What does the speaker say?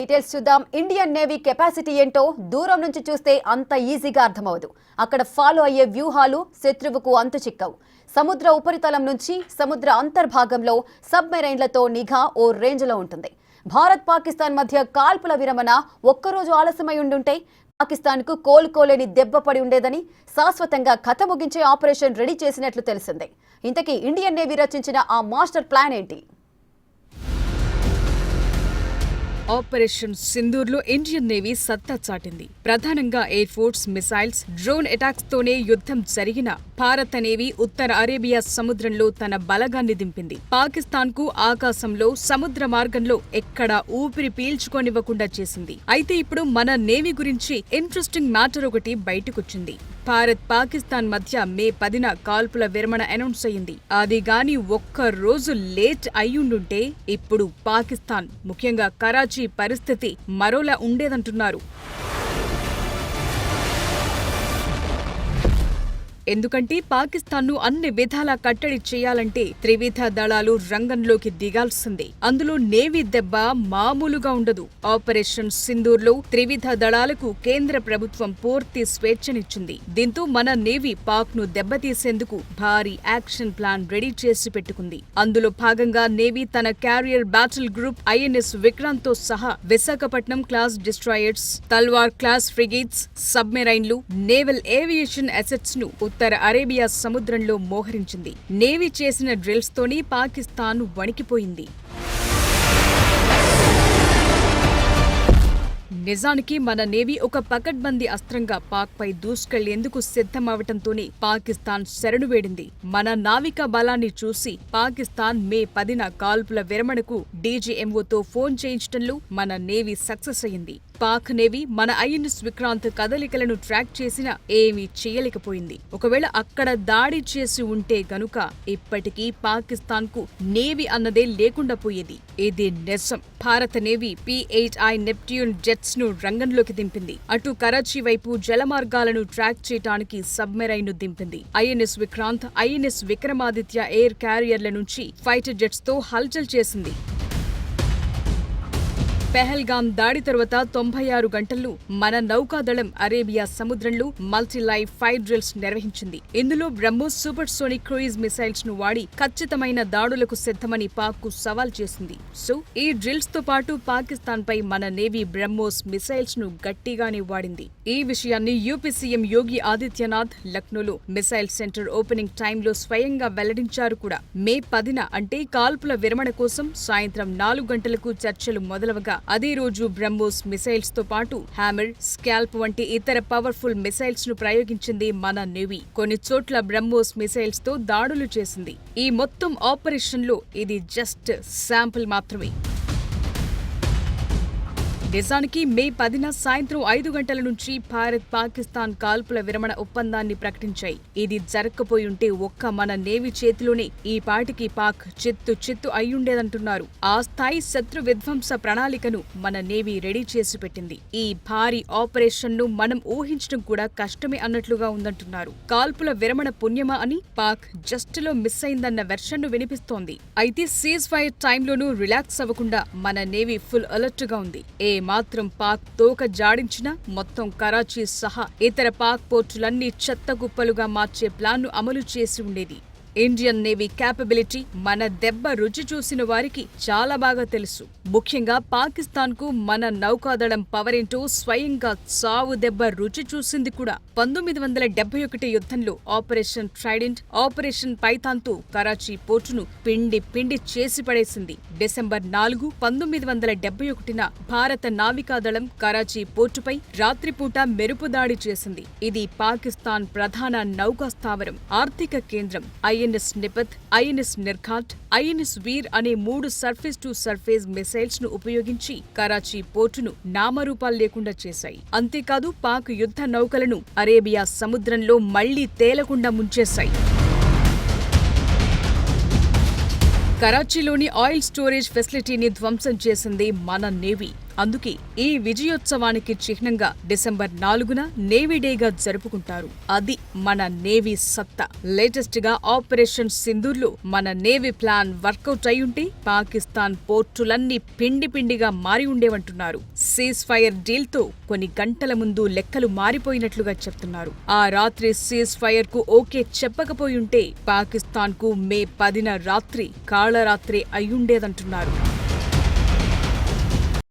Details చూద్దాం. Indian navy capacity ఏంటో దూరం నుంచి చూస్తే అంత ఈజీగా అర్థమవదు. అక్కడ ఫాలో అయ్యే వ్యూహాలు శత్రువుకు అంతు చిక్కవు. సముద్ర ఉపరితలం నుంచి సముద్ర అంతర్భాగంలో సబ్మెరైన్లతో నిఘా ఓ రేంజ్లో ఉంటుంది. భారత్ పాకిస్తాన్ మధ్య కాల్పుల విరమణ ఒక్కరోజు ఆలస్యమై ఉండుంటే పాకిస్తాన్కు కోలుకోలేని దెబ్బ పడి ఉండేదని శాశ్వతంగా కథ ముగించే ఆపరేషన్ రెడీ చేసినట్లు తెలిసిందే. ఇంతకీ ఇండియన్ నేవీ రచించిన ఆ మాస్టర్ ప్లాన్ ఏంటి? ఆపరేషన్ సింధూర్లో ఇండియన్ నేవీ సత్తా చాటింది. ప్రధానంగా air force, missiles, drone attacks తోనే యుద్ధం జరిగిన భారత నేవీ ఉత్తర అరేబియా సముద్రంలో తన బలగాన్ని దింపింది. పాకిస్తాన్ కు ఆకాశంలో, సముద్ర మార్గంలో ఎక్కడా ఊపిరి పీల్చుకోనివ్వకుండా చేసింది. అయితే ఇప్పుడు మన నేవీ గురించి ఇంట్రెస్టింగ్ మ్యాటర్ ఒకటి బయటకొచ్చింది. భారత్ పాకిస్తాన్ మధ్య మే 10న కాల్పుల విరమణ అనౌన్స్ అయింది. అది గాని ఒక్క రోజు లేట్ అయ్యుండుంటే ఇప్పుడు పాకిస్తాన్, ముఖ్యంగా కరాచీ పరిస్థితి మరోలా ఉండేదంటున్నారు. ఎందుకంటే పాకిస్తాన్ను అన్ని విధాలా కట్టడి చేయాలంటే త్రివిధ దళాలు రంగంలోకి దిగాల్సిందే. అందులో నేవీ దెబ్బ మామూలుగా ఉండదు. ఆపరేషన్ సింధూర్లో త్రివిధ దళాలకు కేంద్ర ప్రభుత్వం పూర్తి స్వేచ్ఛనిచ్చింది. దీంతో మన నేవీ పాక్ ను దెబ్బతీసేందుకు భారీ యాక్షన్ ప్లాన్ రెడీ చేసి పెట్టుకుంది. అందులో భాగంగా నేవీ తన carrier battle group INS Vikrant తో సహా Visakhapatnam class destroyers, Talwar class frigates, సబ్మెరైన్లు, నేవల్ ఏవియేషన్ అసెట్స్ ను ఉత్తర అరేబియా సముద్రంలో మోహరించింది. నేవీ చేసిన డ్రిల్స్ తోని పాకిస్తాన్ వణికిపోయింది. నిజానికి మన నేవీ ఒక పకడ్బందీ అస్త్రంగా పాక్ పై దూసుకెళ్లేందుకు సిద్ధమవటంతోనే పాకిస్తాన్ శరణు వేడింది. మన నావికా బలాన్ని చూసి పాకిస్తాన్ మే 10న కాల్పుల విరమణకు డీజీఎంఓతో ఫోన్ చేయించడంలో మన నేవీ సక్సెస్ అయింది. పాక్ నేవీ మన ఐఎన్ఎస్ విక్రాంత్ కదలికలను ట్రాక్ చేసినా ఏమీ చేయలేకపోయింది. ఒకవేళ అక్కడ దాడి చేసి ఉంటే గనుక ఇప్పటికీ పాకిస్తాన్ కు నేవీ అన్నదే లేకుండా పోయేది. ఇది నిజం. భారత నేవీ P-8I నెప్ట్యూన్ జెట్స్ ను రంగంలోకి దింపింది. అటు కరాచీ వైపు జలమార్గాలను ట్రాక్ చేయడానికి సబ్మెరైన్ ను దింపింది. INS Vikrant, INS Vikramaditya air క్యారియర్ల నుంచి ఫైటర్ జెట్స్ తో హల్చల్ చేసింది. పెహల్గాం దాడి తరువాత 96 గంటల్లో మన నౌకాదళం అరేబియా సముద్రంలో మల్టీలైవ్ ఫైర్ డ్రిల్స్ నిర్వహించింది. ఇందులో BrahMos super sonic cruise missiles ను వాడి ఖచ్చితమైన దాడులకు సిద్ధమని పాక్ కు సవాల్ చేసింది. సో ఈ డ్రిల్స్ తో పాటు పాకిస్తాన్ పై మన నేవీ బ్రహ్మోస్ మిసైల్స్ ను గట్టిగానే వాడింది. ఈ విషయాన్ని యూపీ సీఎం యోగి ఆదిత్యనాథ్ లక్నోలో మిసైల్ సెంటర్ ఓపెనింగ్ టైంలో స్వయంగా వెల్లడించారు కూడా. మే 10న అంటే కాల్పుల విరమణ కోసం సాయంత్రం 4 గంటలకు చర్చలు మొదలవగా అదే రోజు బ్రహ్మోస్ మిసైల్స్ తో పాటు హ్యామర్, స్కాల్ప్ వంటి ఇతర పవర్ఫుల్ మిసైల్స్ ను ప్రయోగించింది మన నేవీ. కొన్ని చోట్ల బ్రహ్మోస్ మిసైల్స్ తో దాడులు చేసింది. ఈ మొత్తం ఆపరేషన్ లో ఇది జస్ట్ శాంపుల్ మాత్రమే. నిజానికి మే 10న సాయంత్రం 5 గంటల నుంచి భారత్ పాకిస్తాన్ కాల్పుల విరమణ ఒప్పందాన్ని ప్రకటించాయి. ఇది జరగకపోయుంటే ఒక్క మన నేవీ చేతిలోనే ఈ పాటికి పాక్ చిత్తు అయ్యుండేదంటున్నారు. ఆ స్థాయి శత్రు విధ్వంస ప్రణాళికను మన నేవీ రెడీ చేసి పెట్టింది. ఈ భారీ ఆపరేషన్ ను మనం ఊహించడం కూడా కష్టమే అన్నట్లుగా ఉందంటున్నారు. కాల్పుల విరమణ పుణ్యమా అని పాక్ జస్ట్ లో మిస్ అయిందన్న వెర్షన్ ను వినిపిస్తోంది. అయితే సీజ్ ఫైర్ టైంలోనూ రిలాక్స్ అవ్వకుండా మన నేవీ ఫుల్ అలర్ట్ గా ఉంది. మాత్రం పాక్ తోక జాడించినా మొత్తం కరాచీ సహా ఇతర పాక్ పోర్టులన్నీ చెత్తగుప్పలుగా మార్చే ప్లాన్ను అమలు చేసి ఉండేది. ఇండియన్ నేవీ క్యాపబిలిటీ మన దెబ్బ రుచి చూసిన వారికి చాలా బాగా తెలుసు. ముఖ్యంగా పాకిస్తాన్ కు మన నౌకాదళం పవరేంటో స్వయంగా చావు దెబ్బ రుచి చూసింది కూడా. 1971 యుద్ధంలో ఆపరేషన్ ట్రైడెంట్, ఆపరేషన్ పైథాన్ తో కరాచీ పోర్టును పిండి చేసి పడేసింది. డిసెంబర్ 4, 1971న భారత నావికాదళం కరాచీ పోర్టుపై రాత్రిపూట మెరుపు దాడి చేసింది. ఇది పాకిస్తాన్ ప్రధాన నౌకా స్థావరం, ఆర్థిక కేంద్రం. ఐఎన్ఎస్ నిపత్, ఐఎన్ఎస్ నిర్ఘాట్, ఐఎన్ఎస్ వీర్ అనే 3 సర్ఫేస్ టు సర్ఫేస్ మిసైల్స్ ను ఉపయోగించి కరాచీ పోర్టును నామరూపాలు లేకుండా చేశాయి. అంతేకాదు పాక్ యుద్ధ నౌకలను అరేబియా సముద్రంలో మళ్లీ తేలకుండా ముంచేశాయి. కరాచీలోని ఆయిల్ స్టోరేజ్ ఫెసిలిటీని ధ్వంసం చేసింది మన నేవీ. అందుకే ఈ విజయోత్సవానికి చిహ్నంగా డిసెంబర్ 4న నేవీ డేగా జరుపుకుంటారు. అది మన నేవీ సత్తా. లేటెస్ట్ గా ఆపరేషన్ సింధూర్లో మన నేవీ ప్లాన్ వర్కౌట్ అయ్యుంటే పాకిస్తాన్ పోర్టులన్నీ పిండి పిండిగా మారి ఉండేవంటున్నారు. సీజ్ ఫైర్ డీల్ తో కొన్ని గంటల ముందు లెక్కలు మారిపోయినట్లుగా చెప్తున్నారు. ఆ రాత్రి సీజ్ ఫైర్ కు ఓకే చెప్పకపోయుంటే పాకిస్తాన్ కు మే 10న రాత్రి కాళరాత్రి అయ్యుండేదంటున్నారు.